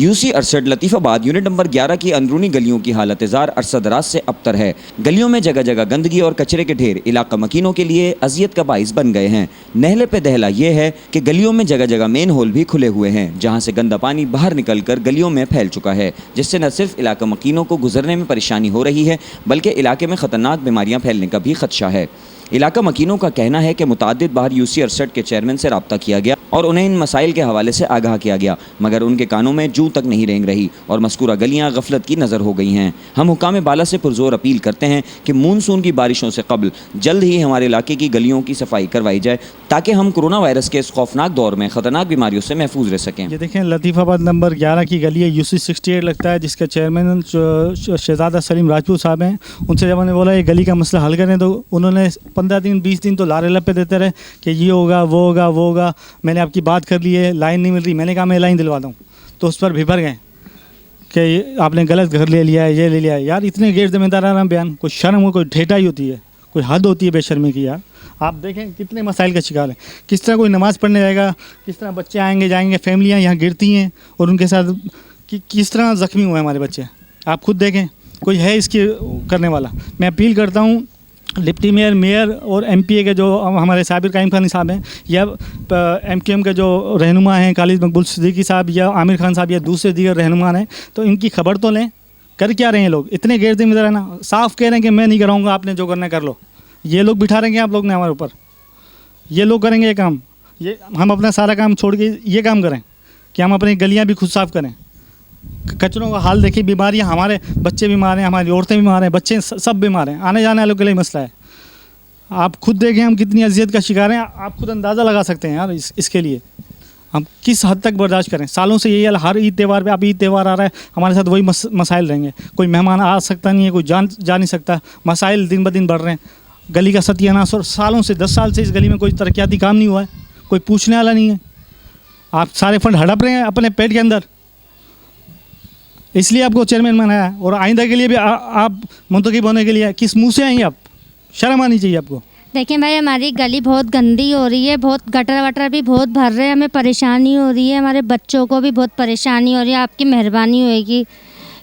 UC Arshad Latifabad unit number 11 की अंदरूनी गलियों की हालत ज़ार अरसद रात से अबतर है। गलियों में जगह जगह गंदगी और कचरे के ढेर इलाका मकीनों के लिए अजियत का बाइस बन गए हैं। नहले पे दहला ये है कि गलियों में जगह जगह मेन होल भी खुले हुए हैं, जहाँ से गंदा पानी बाहर निकल कर गलियों में फैल चुका है, जिससे न सिर्फ इलाका मकीनों को गुजरने में परेशानी हो रही है बल्कि इलाके में ख़तरनाक बीमारियाँ फैलने का भी खदशा है। इलाका मकीनों का कहना है कि मुतादिद बार यूसी अरसद के चेयरमैन से रब्ता किया गया और उन्हें इन मसाइल के हवाले से आगाह किया गया, मगर उनके कानों में जूं तक नहीं रेंग रही और मस्कूरा गलियां गफलत की नज़र हो गई हैं। हम हुकाम बाला से पुरजोर अपील करते हैं कि मानसून की बारिशों से कबल जल्द ही हमारे इलाके की गलियों की सफाई करवाई जाए ताकि हम कोरोना वायरस के इस खौफनाक दौर में ख़तरनाक बीमारियों से महफूज रह सकें। ये देखें, लतीफ़ाबाद नंबर 11 की गली है, यूसी 68 लगता है, जिसका चेयरमैन शहजादा सलीम राजपूत साहब हैं। उनसे जब मैंने बोला ये गली का मसला हल करें तो उन्होंने 15 दिन 20 दिन तो लारे लपे देते रहे कि ये होगा वो होगा वो होगा। मैंने आपकी बात कर ली है, लाइन नहीं मिल रही, मैंने कहा मैं लाइन दिलवा दूँ, तो उस पर भिपर गए कि आपने गलत घर ले लिया है, ये ले लिया है। यार इतने गैर जिम्मेदाराना बयान, कोई शर्म हो, कोई ठेठाई होती है, कोई हद होती है बेशर्मी की। यार आप देखें कितने मसाइल का शिकार है। किस तरह कोई नमाज़ पढ़ने जाएगा, किस तरह बच्चे आएंगे जाएंगे, फैमिलियाँ यहाँ गिरती हैं और उनके साथ किस तरह ज़ख्मी हुए हमारे बच्चे। आप खुद देखें, कोई है इसकी करने वाला। मैं अपील करता हूँ डिप्टी मेयर और एमपीए के जो हमारे साबिर कायम खान साहब हैं या एमक्यूएम के जो रहनुमा हैं खालिद मकबूल सिद्दीकी साहब या आमिर खान साहब या दूसरे दीगर रहनुमा हैं, तो इनकी खबर तो लें। कर क्या रहे हैं लोग, इतने गैर जिम्मेदार है ना, साफ कह रहे हैं कि मैं नहीं कराऊंगा, आपने जो करना कर लो। ये लोग बिठा रहेंगे आप लोग ने हमारे ऊपर, ये लोग करेंगे ये काम। ये हम अपना सारा काम छोड़ के ये काम करें कि हम अपनी गलियाँ भी खुद साफ़ करें। कचरों का हाल देखिए, बीमारियां, हमारे बच्चे बीमार हैं, हमारी औरतें बीमार हैं, बच्चे सब बीमार हैं, आने जाने वालों के लिए मसला है। आप खुद देखें हम कितनी अजियत का शिकार हैं, आप खुद अंदाज़ा लगा सकते हैं यार इसके लिए हम किस हद तक बर्दाश्त करें। सालों से यही हर ईद त्यौहार पे, अब ईद त्यौहार आ रहा है, हमारे साथ वही मसाइल रहेंगे। कोई मेहमान आ सकता नहीं है, कोई जा नहीं सकता, मसाइल दिन ब दिन बढ़ रहे हैं। गली का सत्यानाश, और सालों से 10 साल से इस गली में कोई तरक्याती काम नहीं हुआ है, कोई पूछने वाला नहीं है। आप सारे फंड हड़प रहे हैं अपने पेट के अंदर, इसलिए आपको चेयरमैन बनाया है। और आइंदा के लिए भी आप मुंतखब होने के लिए किस मुंह से आई आप, शर्म आनी चाहिए आपको। देखिए भाई, हमारी गली बहुत गंदी हो रही है, बहुत गटर वटर भी बहुत भर रहे हैं, हमें परेशानी हो रही है, हमारे बच्चों को भी बहुत परेशानी हो रही है। आपकी मेहरबानी होएगी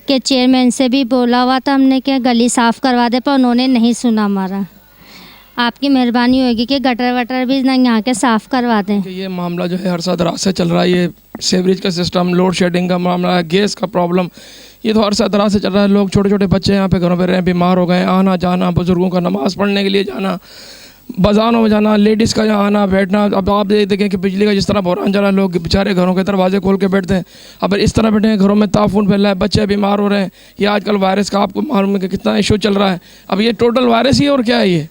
कि चेयरमैन से भी बोला हुआ था हमने कि गली साफ़ करवा दे, पर उन्होंने नहीं सुना हमारा। आपकी मेहरबानी होगी कि गटर वटर भी ना यहाँ के साफ़ करवा दें। ये मामला जो है हर साथ रात से चल रहा है, ये सीवरेज का सिस्टम, लोड शेडिंग का मामला है, गैस का प्रॉब्लम, ये तो हर साथ रात से चल रहा है। लोग छोटे छोटे बच्चे यहाँ पे घरों पे रहे, बीमार हो गए, आना जाना, बुज़ुर्गों का नमाज़ पढ़ने के लिए जाना, बाज़ारों में जाना, लेडीज़ का यहाँ आना बैठना। अब आप देखें कि बिजली का जिस तरह बहरान चला, लोग बेचारे घरों के दरवाजे खोल के बैठते हैं। अब इस तरह बैठे हैं, घरों में ताफून फैल रहा है, बच्चे बीमार हो रहे हैं। ये आजकल वायरस का आपको मालूम है कि कितना इशू चल रहा है। अब ये टोटल वायरस ही है और क्या है। ये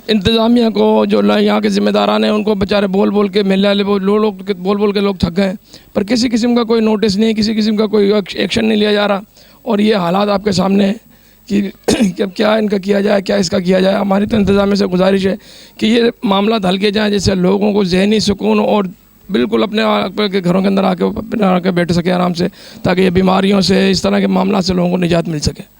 इंतज़ामिया को जो यहाँ के ज़िम्मेदारान हैं उनको बेचारे बोल बोल के मिलने वाले लोग बोल बोल के लोग थक गए, पर किसी किस्म का कोई नोटिस नहीं, किसी किस्म का कोई एक्शन नहीं लिया जा रहा। और ये हालात आपके सामने हैं कि अब क्या इनका किया जाए, क्या इसका किया जाए। हमारी तो इंतज़ामिया से गुजारिश है कि ये मामला हल किए जाए, जिससे लोगों को ज़हनी सुकून और बिल्कुल अपने घरों के अंदर आके बैठ सके आराम से, ताकि ये बीमारियों से, इस तरह के मामला से लोगों को निजात मिल सके।